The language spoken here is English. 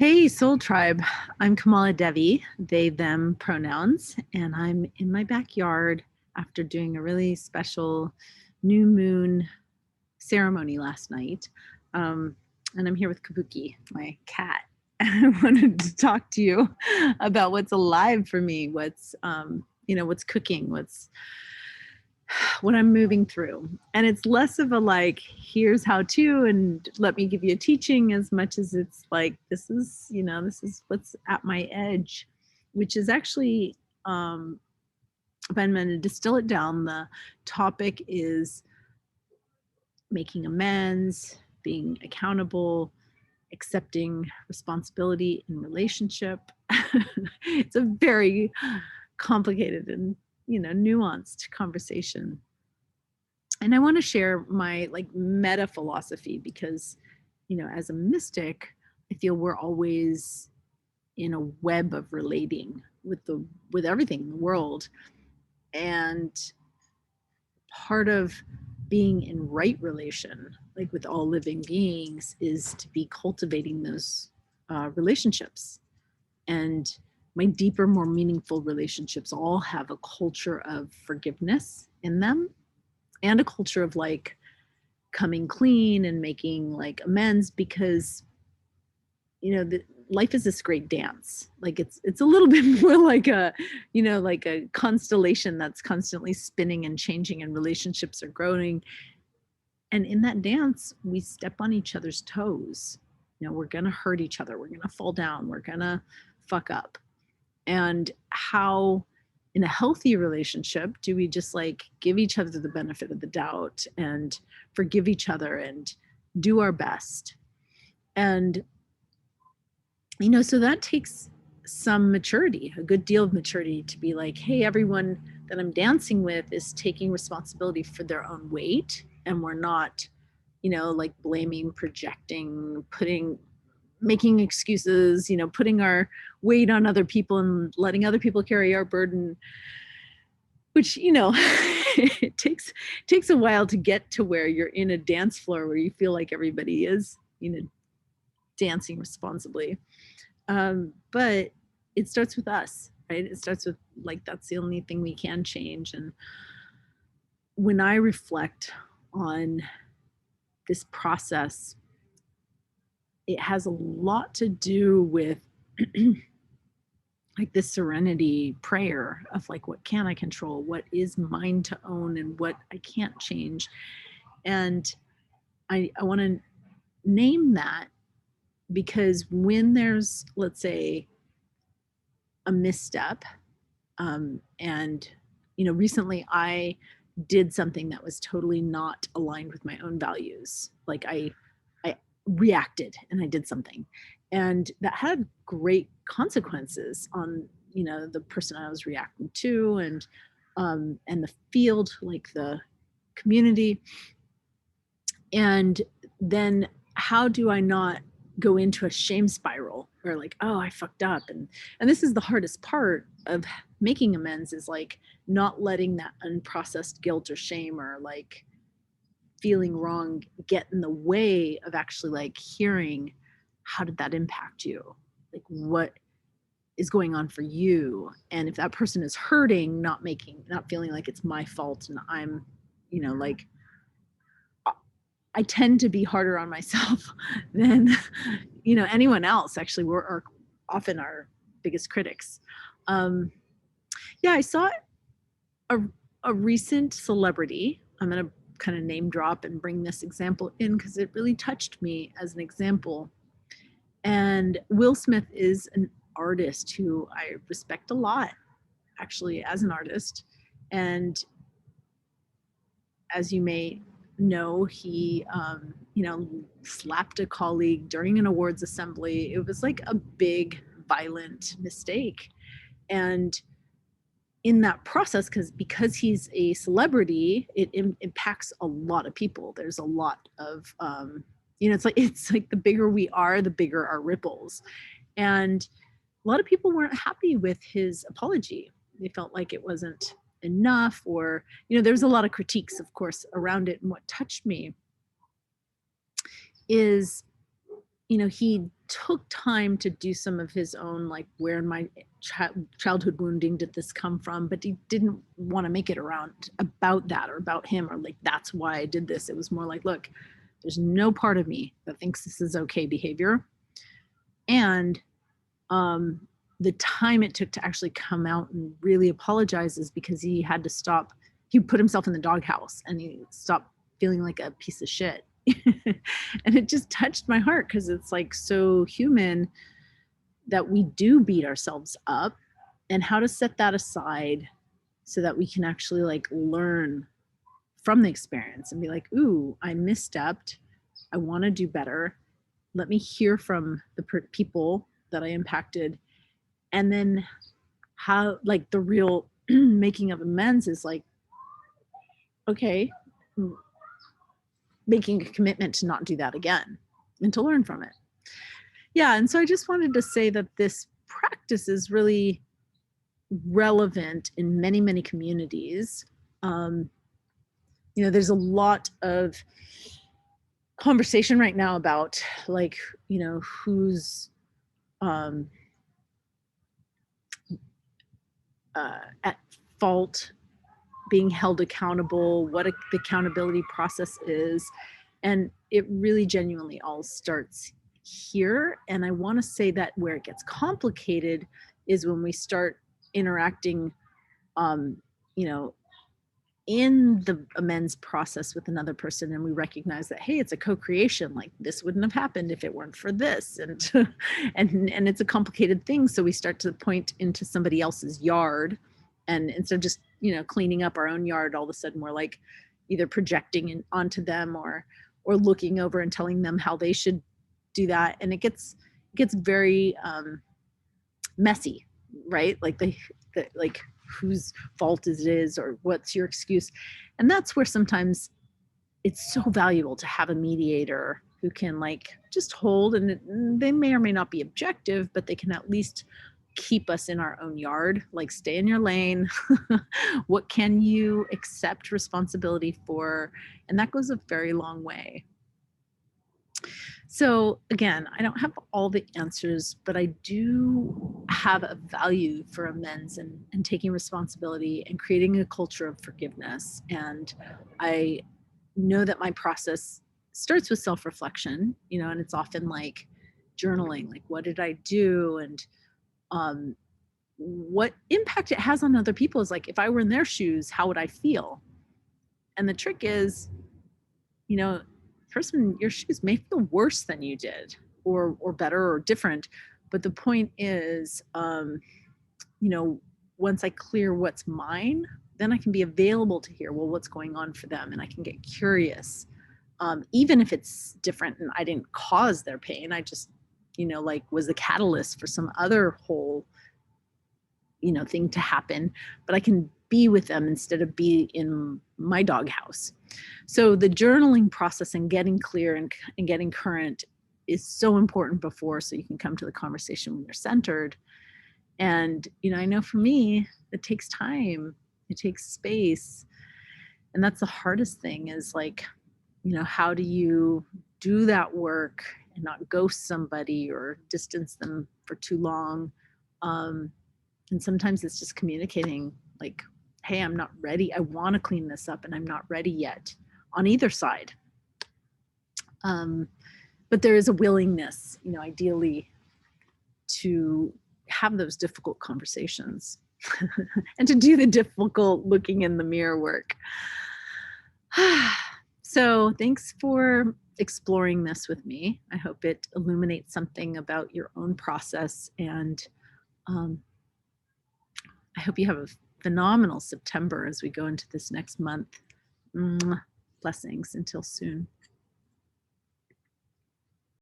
Hey, Soul Tribe. I'm KamalaDevi, they, them pronouns, and I'm in my backyard after doing a really special new moon ceremony last night. And I'm here with Kabuki, my cat. And I wanted to talk to you about what's alive for me, what's cooking, what I'm moving through. And it's less of a like, here's how to, and let me give you a teaching, as much as it's like, this is what's at my edge, which is actually, if I'm going to distill it down, the topic is making amends, being accountable, accepting responsibility in relationship. It's a very complicated and nuanced conversation, and I want to share my meta philosophy because as a mystic, I feel we're always in a web of relating with everything in the world, and part of being in right relation with all living beings is to be cultivating those relationships. And my deeper, more meaningful relationships all have a culture of forgiveness in them, and a culture of coming clean and making amends, because life is this great dance. It's a little bit more like a constellation that's constantly spinning and changing, and relationships are growing. And in that dance, we step on each other's toes. We're gonna hurt each other, we're gonna fall down, we're gonna fuck up. And how, in a healthy relationship, do we just give each other the benefit of the doubt and forgive each other and do our best? And so that takes some maturity, a good deal of maturity, to be like, hey, everyone that I'm dancing with is taking responsibility for their own weight, and we're not blaming, projecting, making excuses, putting our weight on other people and letting other people carry our burden, which, it takes a while to get to where you're in a dance floor where you feel like everybody is, dancing responsibly. But it starts with us, right? It starts with that's the only thing we can change. And when I reflect on this process, it has a lot to do with this serenity prayer of what can I control, what is mine to own, and what I can't change. And I want to name that, because when there's, let's say, a misstep, and recently I did something that was totally not aligned with my own values. I reacted and I did something, and that had great consequences on the person I was reacting to, and the field, the community. And then how do I not go into a shame spiral where oh, I fucked up? And this is the hardest part of making amends, is not letting that unprocessed guilt or shame or feeling wrong get in the way of actually hearing, how did that impact you? What is going on for you? And if that person is hurting, not feeling like it's my fault, and I'm I tend to be harder on myself than anyone else. Actually, we're often our biggest critics. Yeah, I saw a recent celebrity. I'm going to kind of name drop and bring this example in because it really touched me as an example. And Will Smith is an artist who I respect a lot, actually, as an artist. And as you may know, he slapped a colleague during an awards assembly. It was a big violent mistake. And in that process, because he's a celebrity, it impacts a lot of people. There's a lot of it's like the bigger we are, the bigger our ripples. And a lot of people weren't happy with his apology. They felt like it wasn't enough, or there's a lot of critiques, of course, around it. And what touched me is he took time to do some of his own, like, where in my childhood wounding did this come from? But he didn't want to make it around about that or about him or like, that's why I did this. It was more like, look, there's no part of me that thinks this is okay behavior. And the time it took to actually come out and really apologize is because he had to stop. He put himself in the doghouse and he stopped feeling like a piece of shit. And it just touched my heart because it's like so human that we do beat ourselves up, and how to set that aside so that we can actually like learn from the experience and be like, ooh, I misstepped. I want to do better. Let me hear from the people that I impacted. And then how, like, the real making of amends is like, okay, making a commitment to not do that again and to learn from it. Yeah. And so I just wanted to say that this practice is really relevant in many, many communities. There's a lot of conversation right now about like, who's at fault, being held accountable, what the accountability process is. And it really genuinely all starts here. And I want to say that where it gets complicated is when we start interacting, in the amends process with another person, and we recognize that, hey, it's a co-creation, like this wouldn't have happened if it weren't for this, and and it's a complicated thing. So we start to point into somebody else's yard, and instead of just cleaning up our own yard, all of a sudden we're like either projecting onto them or looking over and telling them how they should do that, and it gets very messy, right? Like the like, whose fault it is or what's your excuse. And that's where sometimes it's so valuable to have a mediator who can like just hold, and they may or may not be objective, but they can at least keep us in our own yard, like stay in your lane. What can you accept responsibility for? And that goes a very long way. So again, I don't have all the answers, but I do have a value for amends and taking responsibility and creating a culture of forgiveness. And I know that my process starts with self-reflection, and it's often like journaling, like what did I do? And what impact it has on other people is like, if I were in their shoes, how would I feel? And the trick is, person in your shoes may feel worse than you did, or better or different. But the point is, once I clear what's mine, then I can be available to hear, well, what's going on for them, and I can get curious, even if it's different and I didn't cause their pain. I just, like was the catalyst for some other whole, thing to happen. But I can be with them instead of be in my doghouse. So the journaling process and getting clear and getting current is so important before, so you can come to the conversation when you're centered. And, I know for me, it takes time, it takes space. And that's the hardest thing is like, how do you do that work and not ghost somebody or distance them for too long? And sometimes it's just communicating like, hey, I'm not ready. I want to clean this up and I'm not ready yet on either side. But there is a willingness, ideally, to have those difficult conversations and to do the difficult looking in the mirror work. So thanks for exploring this with me. I hope it illuminates something about your own process, and I hope you have a phenomenal September as we go into this next month. Blessings until soon.